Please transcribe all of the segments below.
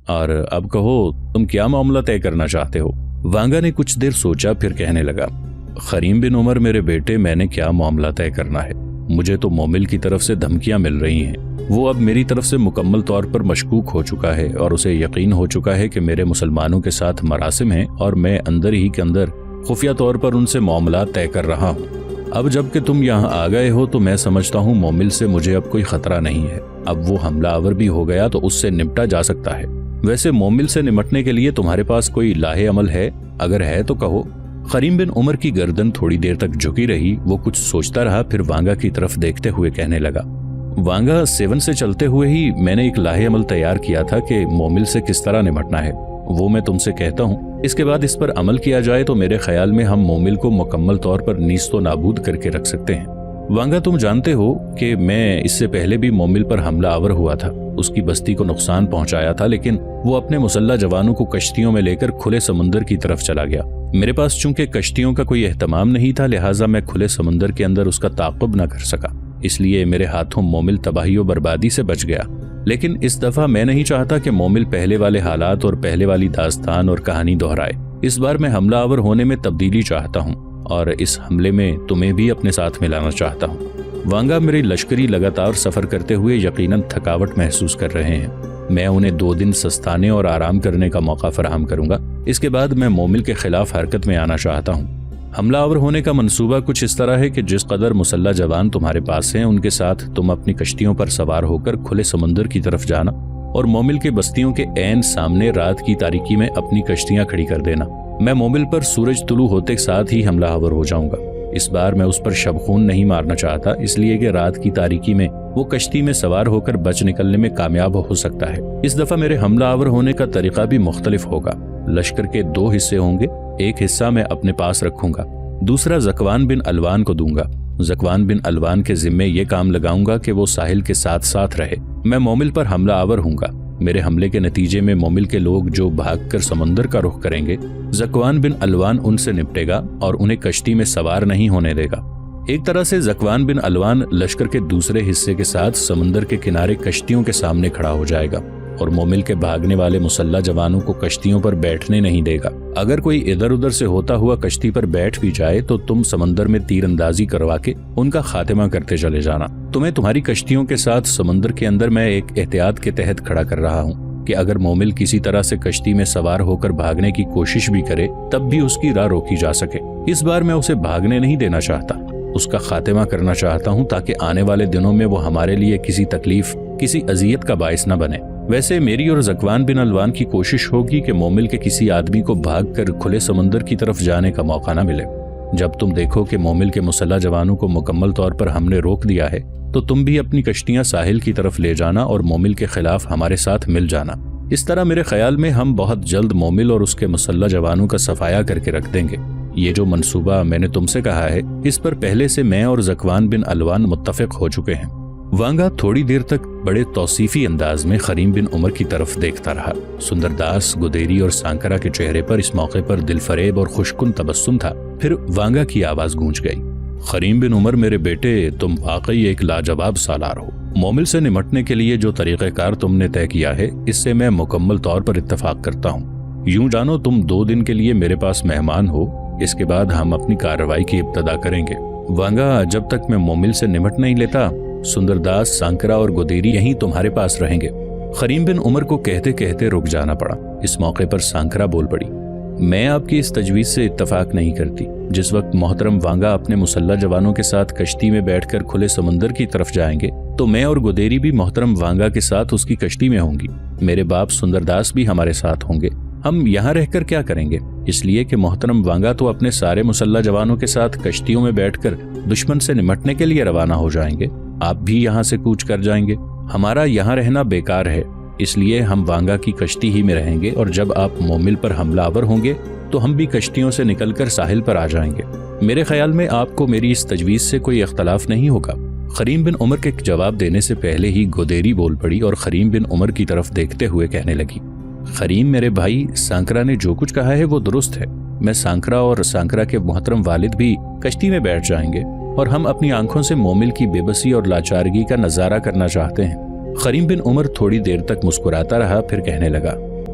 और अब कहो तुम क्या मामला तय करना चाहते हो? वांगा ने कुछ देर सोचा, फिर कहने लगा, खरीम बिन उमर मेरे बेटे, मैंने क्या मामला तय करना है? मुझे तो मोमिल की तरफ से धमकियां मिल रही हैं। वो अब मेरी तरफ से मुकम्मल तौर पर मशकूक हो चुका है और उसे यकीन हो चुका है कि मेरे मुसलमानों के साथ मरासिम हैं और मैं अंदर ही के अंदर खुफिया तौर पर उनसे मामला तय कर रहा हूँ। अब जबकि तुम यहाँ आ गए हो तो मैं समझता हूँ मोमिल से मुझे अब कोई खतरा नहीं है। अब वो हमलावर भी हो गया तो उससे निपटा जा सकता है। वैसे मोमिल से निपटने के लिए तुम्हारे पास कोई लाहे अमल है? अगर है तो कहो। खरीम बिन उमर की गर्दन थोड़ी देर तक झुकी रही। वो कुछ सोचता रहा, फिर वांगा की तरफ देखते हुए कहने लगा, वांगा, 7 से चलते हुए ही मैंने एक लाहे अमल तैयार किया था कि मोमिल से किस तरह निपटना है। वो मैं तुमसे कहता हूँ, इसके बाद इस पर अमल किया जाए तो मेरे ख्याल में हम मोमिल को मुकम्मल तौर पर नीस्तो नाबूद करके रख सकते हैं। वांगा, तुम जानते हो कि मैं इससे पहले भी मोमिल पर हमला आवर हुआ था, उसकी बस्ती को नुकसान पहुंचाया था, लेकिन वो अपने मुसल्ला जवानों को कश्तियों में लेकर खुले समंदर की तरफ चला गया। मेरे पास चूंकि कश्तियों का कोई एहतमाम नहीं था, लिहाजा मैं खुले समंदर के अंदर उसका ताक़ुब न कर सका, इसलिए मेरे हाथों मोमिल तबाही और बर्बादी से बच गया। लेकिन इस दफा मैं नहीं चाहता कि मोमिल पहले वाले हालात और पहले वाली दास्तान और कहानी दोहराए। इस बार मैं हमला आवर होने में तब्दीली चाहता हूँ और इस हमले में तुम्हें भी अपने साथ मिलाना चाहता हूँ। वांगा, मेरे लश्करी लगातार सफर करते हुए यकीनन थकावट महसूस कर रहे हैं। मैं उन्हें 2 दिन सस्ताने और आराम करने का मौका फराहम करूंगा। इसके बाद मैं मोमिल के खिलाफ हरकत में आना चाहता हूँ। हमला आवर होने का मंसूबा कुछ इस तरह है कि जिस कदर मुसल्ला जवान तुम्हारे पास हैं, उनके साथ तुम अपनी कश्तियों पर सवार होकर खुले समंदर की तरफ जाना और मोमिल के बस्तियों के ऐन सामने रात की तारीकी में अपनी कश्तियां खड़ी कर देना। मैं मोमिल पर सूरज तुलू होते के साथ ही हमला आवर हो जाऊंगा। इस बार मैं उस पर शबखून नहीं मारना चाहता, इसलिए कि रात की तारीकी में वो कश्ती में सवार होकर बच निकलने में कामयाब हो सकता है। इस दफा मेरे हमला आवर होने का तरीका भी मुख्तलिफ होगा। लश्कर के 2 हिस्से होंगे। एक हिस्सा मैं अपने पास रखूंगा, दूसरा ज़कवान बिन अलवान को दूंगा। ज़कवान बिन अलवान के जिम्मे ये काम लगाऊंगा कि वो साहिल के साथ साथ रहे। मैं मोमिल पर हमला आवर हूंगा। मेरे हमले के नतीजे में मोमिल के लोग जो भागकर समंदर का रुख करेंगे, ज़कवान बिन अलवान उनसे निपटेगा और उन्हें कश्ती में सवार नहीं होने देगा। एक तरह से ज़कवान बिन अलवान लश्कर के दूसरे हिस्से के साथ समंदर के किनारे कश्तियों के सामने खड़ा हो जाएगा और मोमिल के भागने वाले मुसल्ला जवानों को कश्तियों पर बैठने नहीं देगा। अगर कोई इधर उधर से होता हुआ कश्ती पर बैठ भी जाए तो तुम समंदर में तीरंदाजी करवा के उनका खात्मा करते चले जाना। तुम्हें तुम्हारी कश्तियों के साथ समंदर के अंदर मैं एक एहतियात के तहत खड़ा कर रहा हूँ कि अगर मोमिल किसी तरह से कश्ती में सवार होकर भागने की कोशिश भी करे, तब भी उसकी राह रोकी जा सके। इस बार मैं उसे भागने नहीं देना चाहता, उसका खात्मा करना चाहता हूँ, ताकि आने वाले दिनों में वो हमारे लिए किसी तकलीफ, किसी अजियत का बाइस न बने। वैसे मेरी और ज़कवान बिन अलवान की कोशिश होगी कि मोमिल के किसी आदमी को भागकर खुले समंदर की तरफ जाने का मौका न मिले। जब तुम देखो कि मोमिल के मुसल्ला जवानों को मुकम्मल तौर पर हमने रोक दिया है, तो तुम भी अपनी कश्तियां साहिल की तरफ ले जाना और मोमिल के खिलाफ हमारे साथ मिल जाना। इस तरह मेरे ख्याल में हम बहुत जल्द मोमिल और उसके मुसल्ला जवानों का सफाया करके रख देंगे। ये जो मंसूबा मैंने तुमसे कहा है, इस पर पहले से मैं और ज़कवान बिन अलवान मुत्तफिक हो चुके हैं। वांगा थोड़ी देर तक बड़े तौसीफी अंदाज में खरीम बिन उमर की तरफ देखता रहा। सुंदरदास, गुदेरी और सांकरा के चेहरे पर इस मौके पर दिलफरेब और खुशकुन तबस्सुम था। फिर वांगा की आवाज गूंज गई, खरीम बिन उमर मेरे बेटे, तुम वाकई एक लाजवाब सालार हो। मोमिल से निमटने के लिए जो तरीक़ेकार तुमने तय किया है, इससे मैं मुकम्मल तौर पर इत्तफाक करता हूँ। यूं जानो तुम 2 दिन के लिए मेरे पास मेहमान हो, इसके बाद हम अपनी कार्रवाई की इब्तदा करेंगे। वांगा, जब तक मैं मोमिल से निमट नहीं लेता, सुंदरदास, सांकरा और गुदेरी यहीं तुम्हारे पास रहेंगे। खरीम बिन उमर को कहते कहते रुक जाना पड़ा। इस मौके पर सांकरा बोल पड़ी, मैं आपकी इस तजवीज से इत्तफाक नहीं करती। जिस वक्त मोहतरम वांगा अपने मुसल्ला जवानों के साथ कश्ती में बैठकर खुले समंदर की तरफ जाएंगे, तो मैं और गुदेरी भी मोहतरम वांगा के साथ उसकी कश्ती में होंगी। मेरे बाप सुंदरदास भी हमारे साथ होंगे। हम यहाँ रहकर क्या करेंगे? इसलिए कि मोहतरम वांगा तो अपने सारे मुसल्ला जवानों के साथ कश्तियों में बैठकर दुश्मन से निमटने के लिए रवाना हो जाएंगे। आप भी यहाँ से कूच कर जाएंगे। हमारा यहाँ रहना बेकार है, इसलिए हम वांगा की कश्ती ही में रहेंगे और जब आप मोमिल पर हमलावर होंगे तो हम भी कश्तियों से निकलकर साहिल पर आ जाएंगे। मेरे ख्याल में आपको मेरी इस तजवीज़ से कोई इख्तलाफ नहीं होगा। खरीम बिन उमर के जवाब देने से पहले ही गुदेरी बोल पड़ी और खरीम बिन उमर की तरफ देखते हुए कहने लगी, खरीम मेरे भाई, सांकरा ने जो कुछ कहा है वो दुरुस्त है। मैं सांकरा और सांकरा के मोहतरम वालिद भी कश्ती में बैठ जाएंगे और हम अपनी आंखों से मोमिल की बेबसी और लाचारगी का नजारा करना चाहते हैं। खरीम बिन उमर थोड़ी देर तक मुस्कुराता रहा, फिर कहने लगा,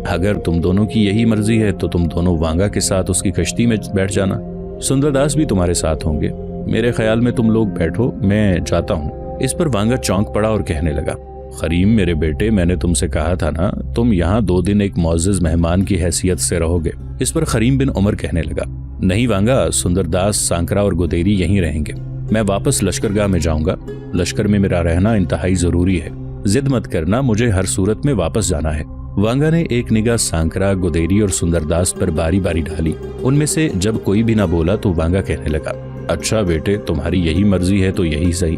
اگر تم دونوں کی یہی مرضی ہے تو تم دونوں وانگا کے ساتھ اس کی کشتی میں بیٹھ جانا، سندرداس بھی تمہارے ساتھ ہوں گے۔ میرے خیال میں تم لوگ بیٹھو، میں جاتا ہوں۔ اس پر وانگا چونک پڑا اور کہنے لگا، خریم میرے بیٹے، میں نے تم سے کہا تھا نا تم یہاں 2 دن ایک معزز مہمان کی حیثیت سے رہو گے۔ اس پر خریم بن عمر کہنے لگا، نہیں وانگا، سندرداس، سانکرا اور گودیری یہیں رہیں گے، میں واپس لشکرگاہ میں جاؤں گا۔ لشکر میں میرا رہنا انتہائی ضروری ہے، ضد مت کرنا، مجھے ہر صورت میں واپس جانا ہے۔ وانگا نے ایک نگاہ سانکرا، گودیری اور سندرداس پر باری باری ڈالی۔ ان میں سے جب کوئی بھی نہ بولا تو وانگا کہنے لگا، اچھا بیٹے، تمہاری یہی مرضی ہے تو یہی صحیح،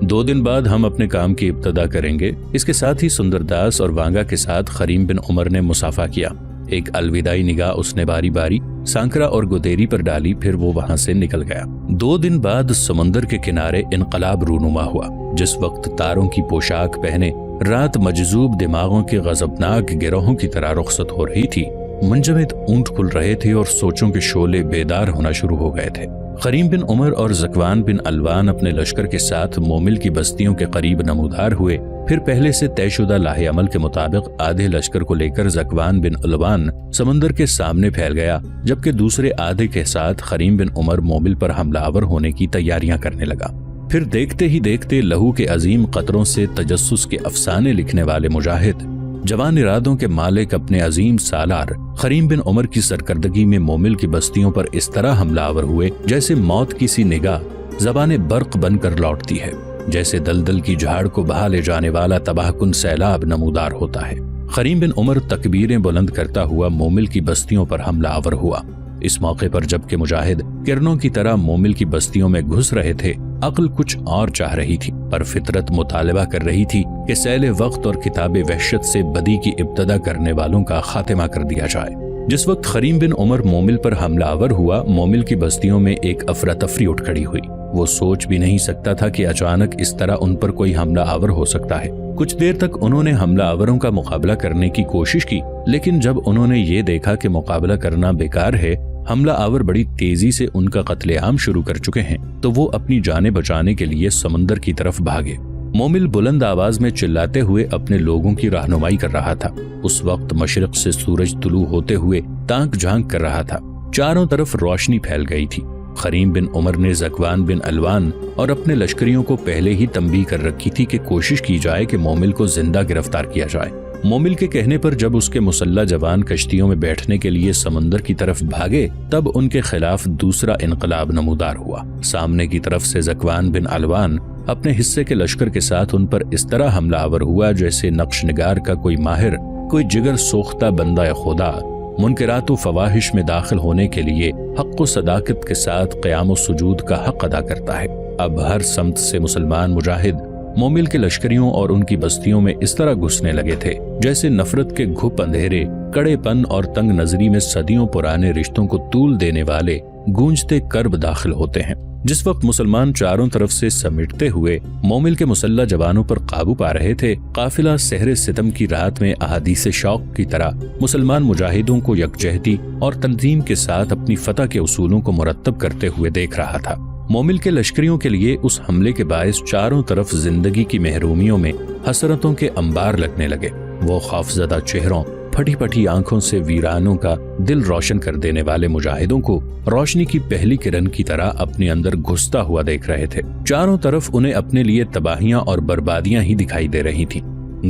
2 دن بعد ہم اپنے کام کی ابتدا کریں گے۔ اس کے ساتھ ہی سندرداس اور وانگا کے ساتھ خریم بن عمر نے مصافحہ کیا۔ ایک الوداعی نگاہ اس نے باری باری سانکرا اور گودیری پر ڈالی، پھر وہ وہاں سے نکل گیا۔ 2 دن بعد سمندر کے کنارے انقلاب رونما ہوا۔ جس وقت تاروں کی پوشاک پہنے رات مجذوب دماغوں کے غضبناک گروہوں کی طرح رخصت ہو رہی تھی، منجمد اونٹ کھل رہے تھے اور سوچوں کے شعلے بیدار ہونا شروع ہو گئے تھے۔ خریم بن عمر اور زکوان بن الوان اپنے لشکر کے ساتھ مومل کی بستیوں کے قریب نمودار ہوئے۔ پھر پہلے سے طے شدہ لاہ عمل کے مطابق آدھے لشکر کو لے کر زکوان بن الوان سمندر کے سامنے پھیل گیا، جبکہ دوسرے آدھے کے ساتھ خریم بن عمر مومل پر حملہ آور ہونے کی تیاریاں کرنے لگا۔ پھر دیکھتے ہی دیکھتے لہو کے عظیم قطروں سے تجسس کے افسانے لکھنے والے مجاہد، جوان ارادوں کے مالک اپنے عظیم سالار خریم بن عمر کی سرکردگی میں مومل کی بستیوں پر اس طرح حملہ آور ہوئے جیسے موت کی سی نگاہ زبان برق بن کر لوٹتی ہے، جیسے دلدل کی جھاڑ کو بہا لے جانے والا تباہ کن سیلاب نمودار ہوتا ہے۔ خریم بن عمر تکبیریں بلند کرتا ہوا مومل کی بستیوں پر حملہ آور ہوا۔ اس موقع پر جبکہ مجاہد کرنوں کی طرح مومل کی بستیوں میں گھس رہے تھے، عقل کچھ اور چاہ رہی تھی، پر فطرت مطالبہ کر رہی تھی کہ سیل وقت اور کتاب وحشت سے بدی کی ابتدا کرنے والوں کا خاتمہ کر دیا جائے۔ جس وقت خریم بن عمر مومل پر حملہ آور ہوا، مومل کی بستیوں میں ایک افراتفری اٹھ کھڑی ہوئی۔ وہ سوچ بھی نہیں سکتا تھا کہ اچانک اس طرح ان پر کوئی حملہ آور ہو سکتا ہے۔ کچھ دیر تک انہوں نے حملہ آوروں کا مقابلہ کرنے کی کوشش کی، لیکن جب انہوں نے یہ دیکھا کہ مقابلہ کرنا بیکار ہے، حملہ آور بڑی تیزی سے ان کا قتل عام شروع کر چکے ہیں، تو وہ اپنی جانیں بچانے کے لیے سمندر کی طرف بھاگے۔ مومل بلند آواز میں چلاتے ہوئے اپنے لوگوں کی رہنمائی کر رہا تھا۔ اس وقت مشرق سے سورج طلوع ہوتے ہوئے تانک جھانک کر رہا تھا، چاروں طرف روشنی پھیل گئی تھی۔ خریم بن عمر نے زکوان بن الوان اور اپنے لشکریوں کو پہلے ہی تنبیہ کر رکھی تھی کہ کوشش کی جائے کہ مومل کو زندہ گرفتار کیا جائے۔ مومل کے کہنے پر جب اس کے مسلح جوان کشتیوں میں بیٹھنے کے لیے سمندر کی طرف بھاگے، تب ان کے خلاف دوسرا انقلاب نمودار ہوا۔ سامنے کی طرف سے زکوان بن الوان اپنے حصے کے لشکر کے ساتھ ان پر اس طرح حملہ آور ہوا جیسے نقش نگار کا کوئی ماہر، کوئی جگر سوختہ بندہ خدا منکرات و فواحش میں داخل ہونے کے لیے حق و صداقت کے ساتھ قیام و سجود کا حق ادا کرتا ہے۔ اب ہر سمت سے مسلمان مجاہد مومل کے لشکریوں اور ان کی بستیوں میں اس طرح گھسنے لگے تھے جیسے نفرت کے گھپ اندھیرے، کڑے پن اور تنگ نظری میں صدیوں پرانے رشتوں کو طول دینے والے گونجتے کرب داخل ہوتے ہیں۔ جس وقت مسلمان چاروں طرف سے سمیٹتے ہوئے مومل کے مسلح جوانوں پر قابو پا رہے تھے، قافلہ سحر ستم کی رات میں احادیث شوق کی طرح مسلمان مجاہدوں کو یکجہتی اور تنظیم کے ساتھ اپنی فتح کے اصولوں کو مرتب کرتے ہوئے دیکھ رہا تھا۔ مومل کے لشکریوں کے لیے اس حملے کے باعث چاروں طرف زندگی کی محرومیوں میں حسرتوں کے انبار لگنے لگے۔ وہ خوفزدہ چہروں، پھٹی پھٹی آنکھوں سے ویرانوں کا دل روشن کر دینے والے مجاہدوں کو روشنی کی پہلی کرن کی طرح اپنے اندر گھستا ہوا دیکھ رہے تھے۔ چاروں طرف انہیں اپنے لیے تباہیاں اور بربادیاں ہی دکھائی دے رہی تھیں۔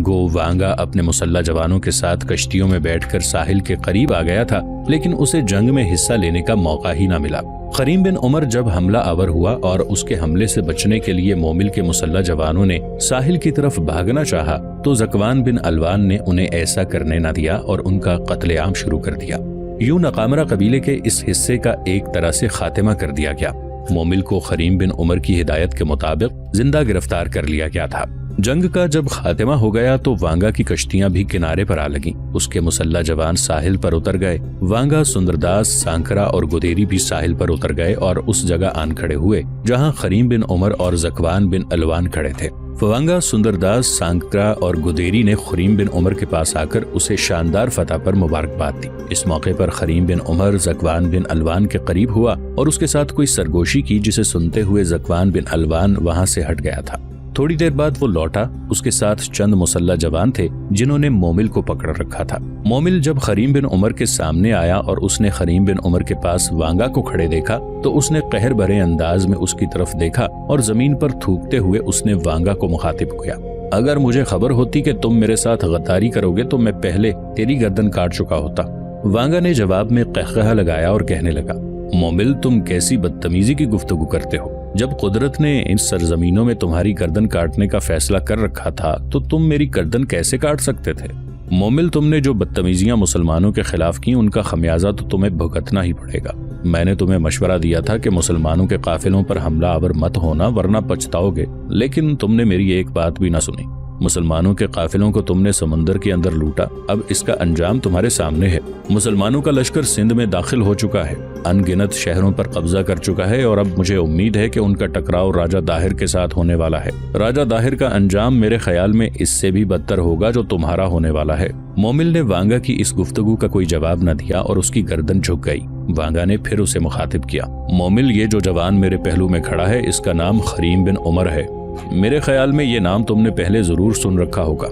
گو وانگا اپنے مسلح جوانوں کے ساتھ کشتیوں میں بیٹھ کر ساحل کے قریب آ گیا تھا، لیکن اسے جنگ میں حصہ لینے کا موقع ہی نہ ملا۔ خریم بن عمر جب حملہ آور ہوا اور اس کے حملے سے بچنے کے لیے مومل کے مسلح جوانوں نے ساحل کی طرف بھاگنا چاہا تو زکوان بن الوان نے انہیں ایسا کرنے نہ دیا اور ان کا قتل عام شروع کر دیا۔ یوں ناقامرہ قبیلے کے اس حصے کا ایک طرح سے خاتمہ کر دیا گیا۔ مومل کو خریم بن عمر کی ہدایت کے مطابق زندہ گرفتار کر لیا گیا تھا۔ جنگ کا جب خاتمہ ہو گیا تو وانگا کی کشتیاں بھی کنارے پر آ لگیں۔ اس کے مسلح جوان ساحل پر اتر گئے۔ وانگا، سندرداس، سانکرا اور گودیری بھی ساحل پر اتر گئے اور اس جگہ آن کھڑے ہوئے جہاں خریم بن عمر اور زکوان بن الوان کھڑے تھے۔ وانگا، سندرداس، سانکرا اور گودیری نے خریم بن عمر کے پاس آ کر اسے شاندار فتح پر مبارکباد دی۔ اس موقع پر خریم بن عمر زکوان بن الوان کے قریب ہوا اور اس کے ساتھ کوئی سرگوشی کی، جسے سنتے ہوئے زکوان بن الوان وہاں سے ہٹ گیا تھا۔ थोड़ी देर बाद वो लौटा। उसके साथ चंद मुसल्ला जवान थे जिन्होंने मोमिल को पकड़ रखा था। मोमिल जब खरीम बिन उमर के सामने आया और उसने खरीम बिन उमर के पास वांगा को खड़े देखा तो उसने कहर भरे अंदाज में उसकी तरफ देखा और जमीन पर थूकते हुए उसने वांगा को मुखातिब किया, अगर मुझे खबर होती कि तुम मेरे साथ गद्दारी करोगे तो मैं पहले तेरी गर्दन काट चुका होता। वांगा ने जवाब में कहकहा लगाया और कहने लगा, मोमिल तुम कैसी बदतमीजी की गुफ्तगू करते हो। जब कुदरत ने इन सरजमीनों में तुम्हारी गर्दन काटने का फैसला कर रखा था तो तुम मेरी गर्दन कैसे काट सकते थे। मोमिल तुमने जो बदतमीजियां मुसलमानों के खिलाफ की उनका खमियाजा तो तुम्हें भुगतना ही पड़ेगा। मैंने तुम्हें मशवरा दिया था कि मुसलमानों के काफिलों पर हमला आवर मत होना वरना पछताओगे, लेकिन तुमने मेरी एक बात भी ना सुनी। मुसलमानों के काफिलों को तुमने समंदर के अंदर लूटा, अब इसका अंजाम तुम्हारे सामने है। मुसलमानों का लश्कर सिंध में दाखिल हो चुका है, अनगिनत शहरों पर कब्जा कर चुका है और अब मुझे उम्मीद है कि उनका टकराव राजा दाहिर के साथ होने वाला है। राजा दाहिर का अंजाम मेरे ख्याल में इससे भी बदतर होगा जो तुम्हारा होने वाला है। मोमिल ने वांगा की इस गुफ्तगू का कोई जवाब न दिया और उसकी गर्दन झुक गई। वांगा ने फिर उसे मुखातिब किया, मोमिल ये जो जवान मेरे पहलू में खड़ा है इसका नाम खरीम बिन उमर है। मेरे ख्याल में ये नाम तुमने पहले जरूर सुन रखा होगा।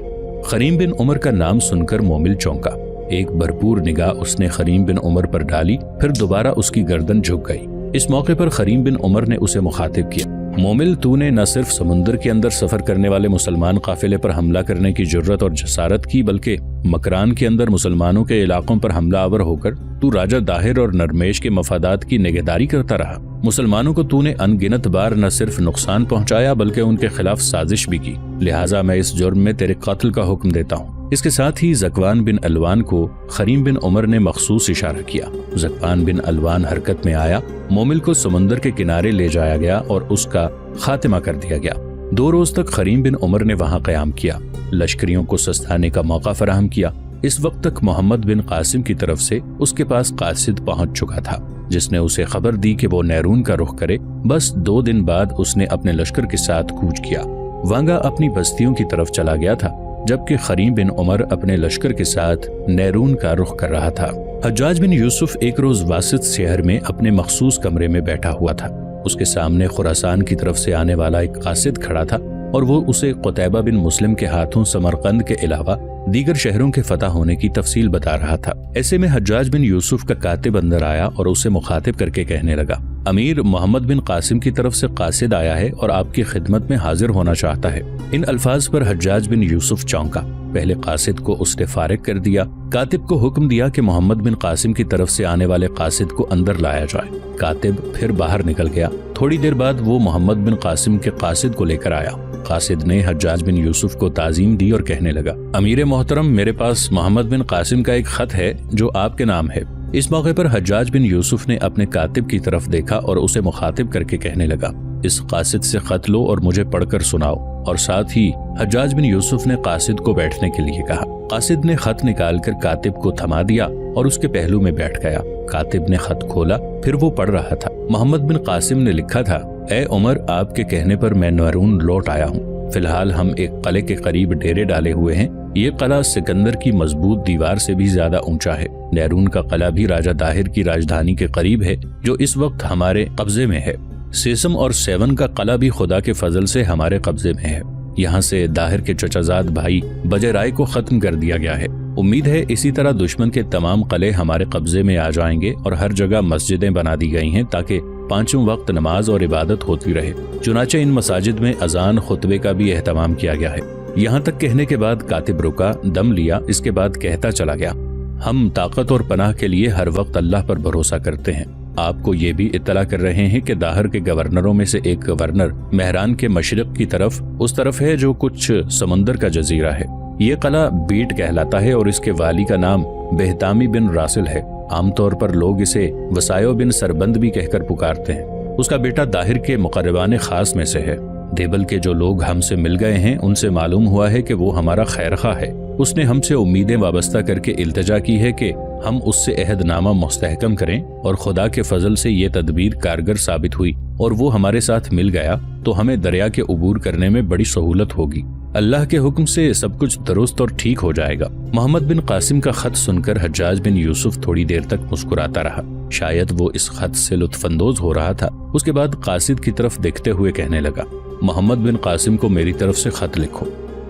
खरीम बिन उमर का नाम सुनकर मोमिल चौंका। एक भरपूर निगाह उसने खरीम बिन उमर पर डाली, फिर दोबारा उसकी गर्दन झुक गई। इस मौके पर खरीम बिन उमर ने उसे मुखातिब किया, मोमिल तूने न सिर्फ समुद्र के अंदर सफर करने वाले मुसलमान काफिले पर हमला करने की जुर्रत और जसारत की, बल्कि मकरान के अंदर मुसलमानों के इलाकों पर हमला आवर होकर तू राजा दाहिर और नरमेश के मफादात की निगहदारी करता रहा। मुसलमानों को तूने अनगिनत बार न सिर्फ नुकसान पहुंचाया बल्कि उनके खिलाफ साजिश भी की, लिहाजा मैं इस जुर्म में तेरे कत्ल का हुक्म देता हूँ। इसके साथ ही ज़कवान बिन अलवान को खरीम बिन उमर ने मखसूस इशारा किया। ज़कवान बिन अलवान हरकत में आया, मोमिल को समुंदर के किनारे ले जाया गया और उसका खात्मा कर दिया गया। 2 रोज तक खरीम बिन उमर ने वहां कयाम किया, लश्करियों को सस्ताने का मौका फराहम किया। इस वक्त तक मोहम्मद बिन कासिम की तरफ से उसके पास कासिद पहुंच चुका था, जिसने उसे खबर दी कि वो नैरून का रुख करे। बस 2 दिन बाद उसने अपने लश्कर के साथ कूच किया। वांगा अपनी बस्तियों की तरफ चला गया था, जबकि खरीम बिन उमर अपने लश्कर के साथ नैरून का रुख कर रहा था। हज्जाज बिन यूसुफ एक रोज वासित शहर में अपने मखसूस कमरे में बैठा हुआ था। उसके सामने खुरासान की तरफ से आने वाला एक कासिद खड़ा था और वो उसे कुतैबा बिन मुस्लिम के हाथों समरकंद के अलावा दीगर शहरों के फतह होने की तफसील बता रहा था। ऐसे में हज्जाज बिन यूसुफ का कातिब अंदर आया और उसे मुखातिब करके कहने लगा, अमीर मोहम्मद बिन कासिम की तरफ से कासिद आया है और आपकी खिदमत में हाजिर होना चाहता है। इन अल्फाज पर हज्जाज बिन यूसुफ चौंका। पहले कासिद को उसने फारिग कर दिया। कातिब को हुक्म दिया कि मोहम्मद बिन कासिम की तरफ से आने वाले कासिद को अंदर लाया जाए। कातिब फिर बाहर निकल गया। थोड़ी देर बाद वो मोहम्मद बिन कासिम के कासिद को लेकर आया। कासिद ने हज्जाज बिन यूसुफ को ताजीम दी और कहने लगा, अमीर मोहतरम, मेरे पास मोहम्मद बिन कासिम का एक खत है जो आपके नाम है। इस मौके पर हज्जाज बिन यूसुफ ने अपने कातिब की तरफ देखा और उसे मुखातिब करके कहने लगा, इस कासिद से खत लो और मुझे पढ़कर सुनाओ। और साथ ही हज्जाज बिन यूसुफ ने कासिद को बैठने के लिए कहा। कासिद ने खत निकालकर कातिब को थमा दिया और उसके पहलू में बैठ गया। कातिब ने खत खोला, फिर वो पढ़ रहा था। मोहम्मद बिन कासिम ने लिखा था, ए उमर, आपके कहने पर मैं नैरून लौट आया हूँ। फिलहाल हम एक किले के करीब डेरे डाले हुए हैं। ये किला सिकंदर की मजबूत दीवार से भी ज्यादा ऊंचा है। नैरून का किला भी राजा दाहिर की राजधानी के करीब है, जो इस वक्त हमारे कब्जे में है। सेसम और सेवन का किला भी खुदा के फजल से हमारे कब्जे में है। यहाँ से दाहिर के चचाजाद भाई बजराय को खत्म कर दिया गया है। उम्मीद है इसी तरह दुश्मन के तमाम किले हमारे कब्जे में आ जाएंगे और हर जगह मस्जिदें बना दी गई हैं ताकि 5 वक्त नमाज और इबादत होती रहे। चुनाचे इन मसाजिद में अजान खुतबे का भी एहतमाम किया गया है। यहाँ तक कहने के बाद कातिब रुका, दम लिया, इसके बाद कहता चला गया, हम ताकत और पनाह के लिए हर वक्त अल्लाह पर भरोसा करते हैं। आपको ये भी इत्तला कर रहे हैं कि दाहिर के गवर्नरों में से एक गवर्नर मेहरान के मशरिक की तरफ उस तरफ है जो कुछ समुंदर का जजीरा है। ये किला बीट कहलाता है और इसके वाली का नाम बेहतामी बिन रासिल है। आमतौर पर लोग इसे वसायो बिन सरबंद भी कहकर पुकारते हैं। उसका बेटा दाहिर के मुकर्रबान खास में से है। देबल के जो लोग हमसे मिल गए हैं उनसे मालूम हुआ है कि वो हमारा खैरखा है। उसने हमसे उम्मीदें वाबस्ता करके इल्तिजा की है कि हम उससे अहदनामा मुस्तहकम करें और खुदा के फजल से ये तदबीर कारगर साबित हुई और वो हमारे साथ मिल गया तो हमें दरिया के उबूर करने में बड़ी सहूलत होगी। अल्लाह के हुक्म से सब कुछ दुरुस्त और ठीक हो जाएगा। मोहम्मद बिन कासिम का खत सुनकर हज्जाज बिन यूसुफ थोड़ी देर तक मुस्कुराता रहा। शायद वो इस खत से लुत्फानंदोज हो रहा था। उसके बाद कासिद की तरफ देखते हुए कहने लगा, محمد بن قاسم کو میری طرف سے خط لکھو۔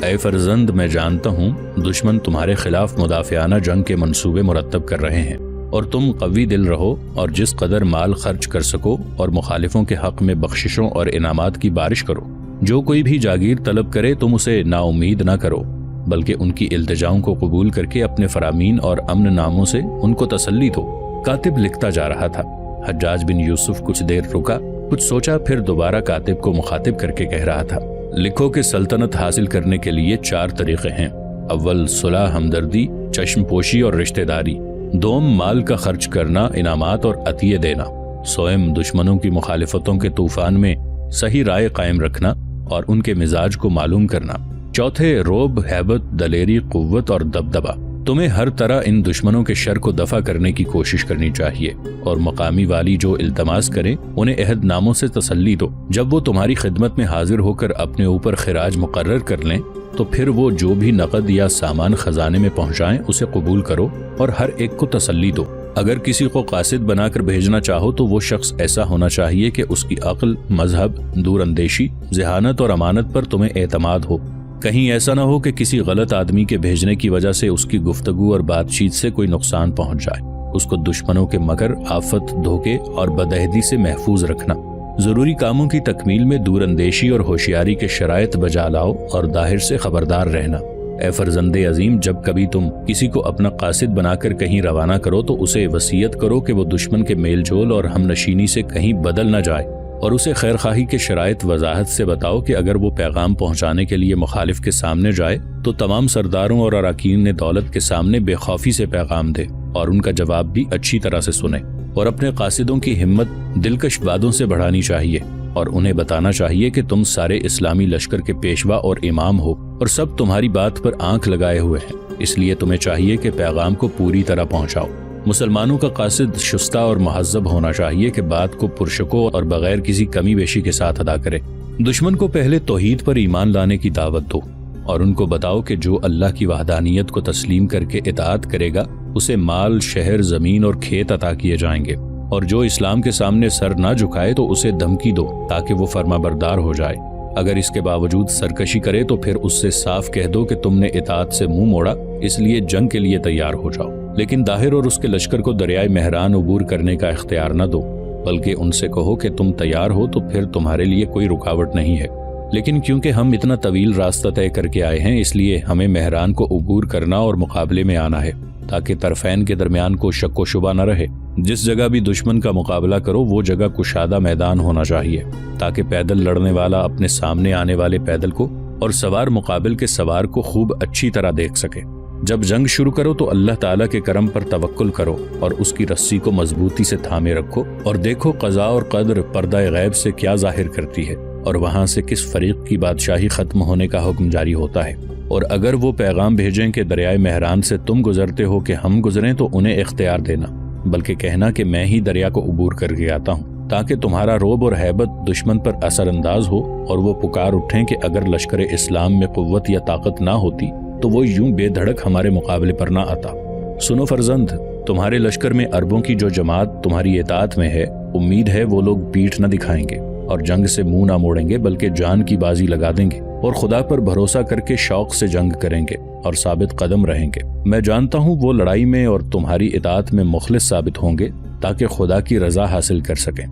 اے فرزند، میں جانتا ہوں دشمن تمہارے خلاف مدافعانہ جنگ کے منصوبے مرتب کر رہے ہیں، اور تم قوی دل رہو اور جس قدر مال خرچ کر سکو اور مخالفوں کے حق میں بخششوں اور انعامات کی بارش کرو۔ جو کوئی بھی جاگیر طلب کرے تم اسے نا امید نہ کرو، بلکہ ان کی التجاؤں کو قبول کر کے اپنے فرامین اور امن ناموں سے ان کو تسلی دو۔ کاتب لکھتا جا رہا تھا۔ حجاج بن یوسف کچھ دیر رکا، کچھ سوچا، پھر دوبارہ کاتب کو مخاطب کر کے کہہ رہا تھا، لکھو کہ سلطنت حاصل کرنے کے لیے 4 طریقے ہیں۔ اول صلح، ہمدردی، چشم پوشی اور رشتہ داری۔ دوم مال کا خرچ کرنا، انعامات اور عطیے دینا۔ سوم دشمنوں کی مخالفتوں کے طوفان میں صحیح رائے قائم رکھنا اور ان کے مزاج کو معلوم کرنا۔ چوتھے رعب، ہیبت، دلیری، قوت اور دبدبہ۔ تمہیں ہر طرح ان دشمنوں کے شر کو دفع کرنے کی کوشش کرنی چاہیے، اور مقامی والی جو التماس کریں انہیں عہد ناموں سے تسلی دو۔ جب وہ تمہاری خدمت میں حاضر ہو کر اپنے اوپر خراج مقرر کر لیں تو پھر وہ جو بھی نقد یا سامان خزانے میں پہنچائیں اسے قبول کرو اور ہر ایک کو تسلی دو۔ اگر کسی کو قاصد بنا کر بھیجنا چاہو تو وہ شخص ایسا ہونا چاہیے کہ اس کی عقل، مذہب، دور اندیشی، ذہانت اور امانت پر تمہیں اعتماد ہو۔ کہیں ایسا نہ ہو کہ کسی غلط آدمی کے بھیجنے کی وجہ سے اس کی گفتگو اور بات چیت سے کوئی نقصان پہنچ جائے۔ اس کو دشمنوں کے مکر، آفت، دھوکے اور بدعہدی سے محفوظ رکھنا۔ ضروری کاموں کی تکمیل میں دور اندیشی اور ہوشیاری کے شرائط بجا لاؤ اور ظاہر سے خبردار رہنا۔ اے فرزند عظیم، جب کبھی تم کسی کو اپنا قاصد بنا کر کہیں روانہ کرو تو اسے وصیت کرو کہ وہ دشمن کے میل جول اور ہم نشینی سے کہیں بدل نہ جائے، اور اسے خیرخواہی کے شرائط وضاحت سے بتاؤ کہ اگر وہ پیغام پہنچانے کے لیے مخالف کے سامنے جائے تو تمام سرداروں اور اراکین دولت کے سامنے بے خوفی سے پیغام دے اور ان کا جواب بھی اچھی طرح سے سنے، اور اپنے قاصدوں کی ہمت دلکش باتوں سے بڑھانی چاہیے، اور انہیں بتانا چاہیے کہ تم سارے اسلامی لشکر کے پیشوا اور امام ہو اور سب تمہاری بات پر آنکھ لگائے ہوئے ہیں، اس لیے تمہیں چاہیے کہ پیغام کو پوری طرح پہنچاؤ۔ مسلمانوں کا قاصد شستہ اور مہذب ہونا چاہیے کہ بات کو پرشکو اور بغیر کسی کمی بیشی کے ساتھ ادا کرے۔ دشمن کو پہلے توحید پر ایمان لانے کی دعوت دو اور ان کو بتاؤ کہ جو اللہ کی وحدانیت کو تسلیم کر کے اطاعت کرے گا اسے مال، شہر، زمین اور کھیت عطا کیے جائیں گے، اور جو اسلام کے سامنے سر نہ جھکائے تو اسے دھمکی دو تاکہ وہ فرما بردار ہو جائے۔ اگر اس کے باوجود سرکشی کرے تو پھر اس سے صاف کہہ دو کہ تم نے اطاعت سے منہ موڑا، اس لیے جنگ کے لیے تیار ہو جاؤ، لیکن داہر اور اس کے لشکر کو دریائے مہران عبور کرنے کا اختیار نہ دو، بلکہ ان سے کہو کہ تم تیار ہو تو پھر تمہارے لیے کوئی رکاوٹ نہیں ہے، لیکن کیونکہ ہم اتنا طویل راستہ طے کر کے آئے ہیں اس لیے ہمیں مہران کو عبور کرنا اور مقابلے میں آنا ہے تاکہ طرفین کے درمیان کو شک و شبہ نہ رہے۔ جس جگہ بھی دشمن کا مقابلہ کرو وہ جگہ کشادہ میدان ہونا چاہیے تاکہ پیدل لڑنے والا اپنے سامنے آنے والے پیدل کو اور سوار مقابل کے سوار کو خوب اچھی طرح دیکھ سکے۔ جب جنگ شروع کرو تو اللہ تعالیٰ کے کرم پر توکل کرو اور اس کی رسی کو مضبوطی سے تھامے رکھو، اور دیکھو قضاء اور قدر پردہ غیب سے کیا ظاہر کرتی ہے اور وہاں سے کس فریق کی بادشاہی ختم ہونے کا حکم جاری ہوتا ہے۔ اور اگر وہ پیغام بھیجیں کہ دریائے مہران سے تم گزرتے ہو کہ ہم گزریں تو انہیں اختیار دینا، بلکہ کہنا کہ میں ہی دریا کو عبور کر کے آتا ہوں، تاکہ تمہارا رعب اور ہیبت دشمن پر اثر انداز ہو اور وہ پکار اٹھیں کہ اگر لشکر اسلام میں قوت یا طاقت نہ ہوتی تو وہ یوں بے دھڑک ہمارے مقابلے پر نہ آتا۔ سنو فرزند، تمہارے لشکر میں عربوں کی جو جماعت تمہاری اطاعت میں ہے، امید ہے وہ لوگ پیٹھ نہ دکھائیں گے اور جنگ سے منہ نہ موڑیں گے، بلکہ جان کی بازی لگا دیں گے اور خدا پر بھروسہ کر کے شوق سے جنگ کریں گے اور ثابت قدم رہیں گے۔ میں جانتا ہوں وہ لڑائی میں اور تمہاری اطاعت میں مخلص ثابت ہوں گے تاکہ خدا کی رضا حاصل کر سکیں۔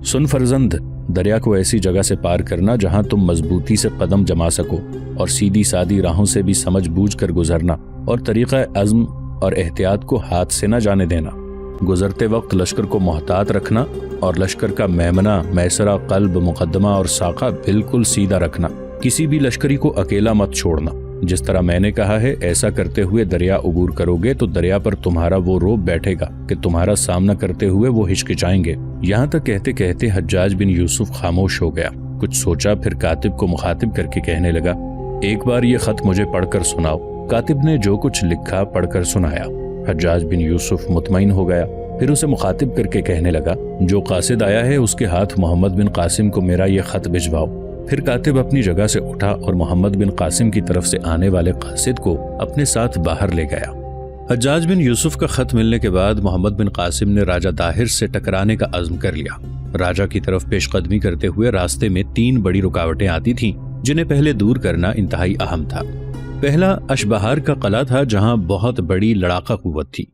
سن فرزند، دریا کو ایسی جگہ سے پار کرنا جہاں تم مضبوطی سے قدم جما سکو اور سیدھی سادی راہوں سے بھی سمجھ بوجھ کر گزرنا، اور طریقہ عزم اور احتیاط کو ہاتھ سے نہ جانے دینا۔ گزرتے وقت لشکر کو محتاط رکھنا اور لشکر کا میمنہ، میسرہ، قلب، مقدمہ اور ساقہ بالکل سیدھا رکھنا۔ کسی بھی لشکری کو اکیلا مت چھوڑنا۔ جس طرح میں نے کہا ہے ایسا کرتے ہوئے دریا عبور کرو گے تو دریا پر تمہارا وہ روب بیٹھے گا کہ تمہارا سامنا کرتے ہوئے وہ ہچکچائیں گے۔ یہاں تک کہتے کہتے حجاج بن یوسف خاموش ہو گیا، کچھ سوچا، پھر کاتب کو مخاطب کر کے کہنے لگا، ایک بار یہ خط مجھے پڑھ کر سناؤ۔ کاتب نے جو کچھ لکھا پڑھ کر سنایا۔ حجاج بن یوسف مطمئن ہو گیا، پھر اسے مخاطب کر کے کہنے لگا، جو قاصد آیا ہے اس کے ہاتھ محمد بن قاسم کو میرا یہ خط بھجواؤ۔ پھر کاتب اپنی جگہ سے اٹھا اور محمد بن قاسم کی طرف سے آنے والے قاصد کو اپنے ساتھ باہر لے گیا۔ حجاج بن یوسف کا خط ملنے کے بعد محمد بن قاسم نے راجہ داہر سے ٹکرانے کا عزم کر لیا۔ राजा की तरफ पेश कदमी करते हुए रास्ते में 3 बड़ी रुकावटें आती थीं, जिन्हें पहले दूर करना इंतहाई अहम था। पहला अशबहार का किला था, जहां बहुत बड़ी लड़ाका कुव्वत थी।